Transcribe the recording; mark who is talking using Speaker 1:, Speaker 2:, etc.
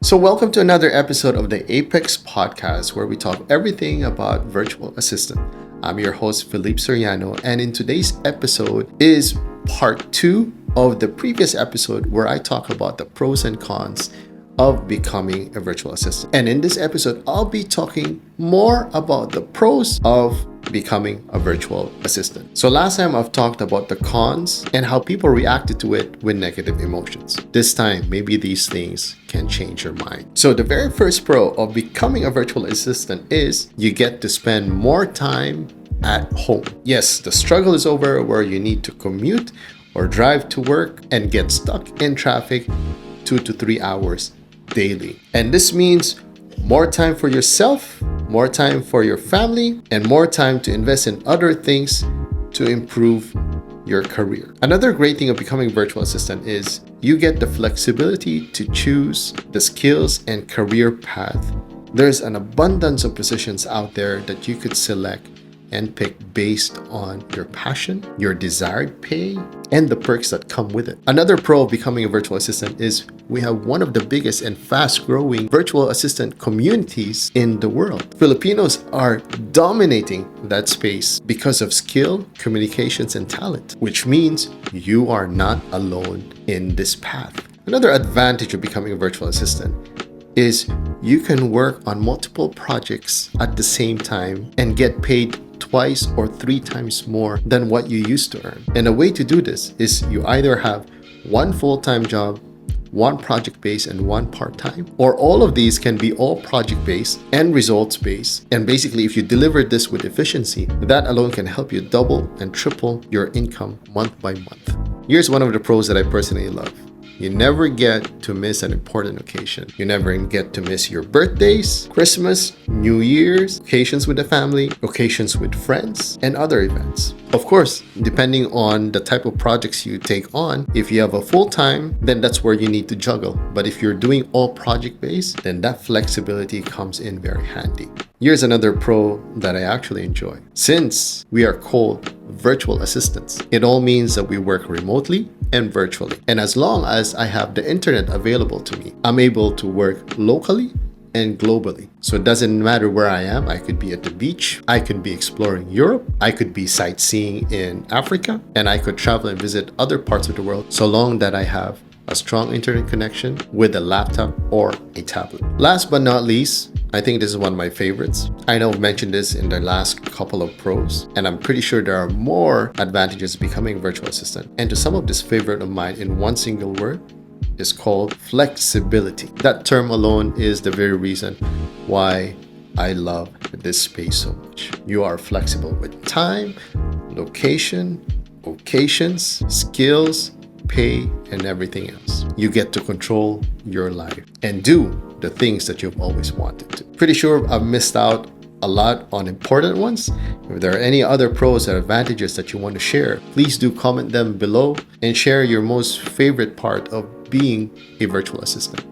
Speaker 1: So welcome to another episode of the APX Podcast, where we talk everything about virtual assistant. I'm your host, Philippe Soriano, and in today's episode is part 2 of the previous episode where I talk about the pros and cons of becoming a virtual assistant. And in this episode, I'll be talking more about the pros of becoming a virtual assistant. So last time I've talked about the cons and how people reacted to it with negative emotions. This time, maybe these things can change your mind. So the very first pro of becoming a virtual assistant is you get to spend more time at home. Yes, the struggle is over where you need to commute or drive to work and get stuck in traffic 2 to 3 hours daily. And this means more time for yourself, more time for your family, and more time to invest in other things to improve your career. Another great thing of becoming a virtual assistant is you get the flexibility to choose the skills and career path. There's an abundance of positions out there that you could select and pick based on your passion, your desired pay, and the perks that come with it. Another pro of becoming a virtual assistant is we have one of the biggest and fast-growing virtual assistant communities in the world. Filipinos are dominating that space because of skill, communications, and talent, which means you are not alone in this path. Another advantage of becoming a virtual assistant is you can work on multiple projects at the same time and get paid twice or 3 times more than what you used to earn. And a way to do this is you either have one full-time job, one project-based, and one part-time, or all of these can be all project-based and results-based. And basically, if you deliver this with efficiency, that alone can help you double and triple your income month by month. Here's one of the pros that I personally love. You never get to miss an important occasion. You never get to miss your birthdays, Christmas, New Year's, occasions with the family, occasions with friends, and other events. Of course, depending on the type of projects you take on, if you have a full-time, then that's where you need to juggle. But if you're doing all project-based, then that flexibility comes in very handy. Here's another pro that I actually enjoy. Since we are called virtual assistants, it all means that we work remotely and virtually. And as long as I have the internet available to me, I'm able to work locally and globally. So it doesn't matter where I am. I could be at the beach, I could be exploring Europe, I could be sightseeing in Africa, and I could travel and visit other parts of the world so long that I have a strong internet connection with a laptop or a tablet. Last but not least, I think this is one of my favorites. I know I've mentioned this in the last couple of pros, and I'm pretty sure there are more advantages of becoming a virtual assistant. And to sum up this favorite of mine in one single word, is called flexibility. That term alone is the very reason why I love this space so much. You are flexible with time, location, occasions, skills, pay, and everything else. You get to control your life and do the things that you've always wanted to. Pretty sure I've missed out a lot on important ones. If there are any other pros or advantages that you want to share, please do comment them below and share your most favorite part of being a virtual assistant.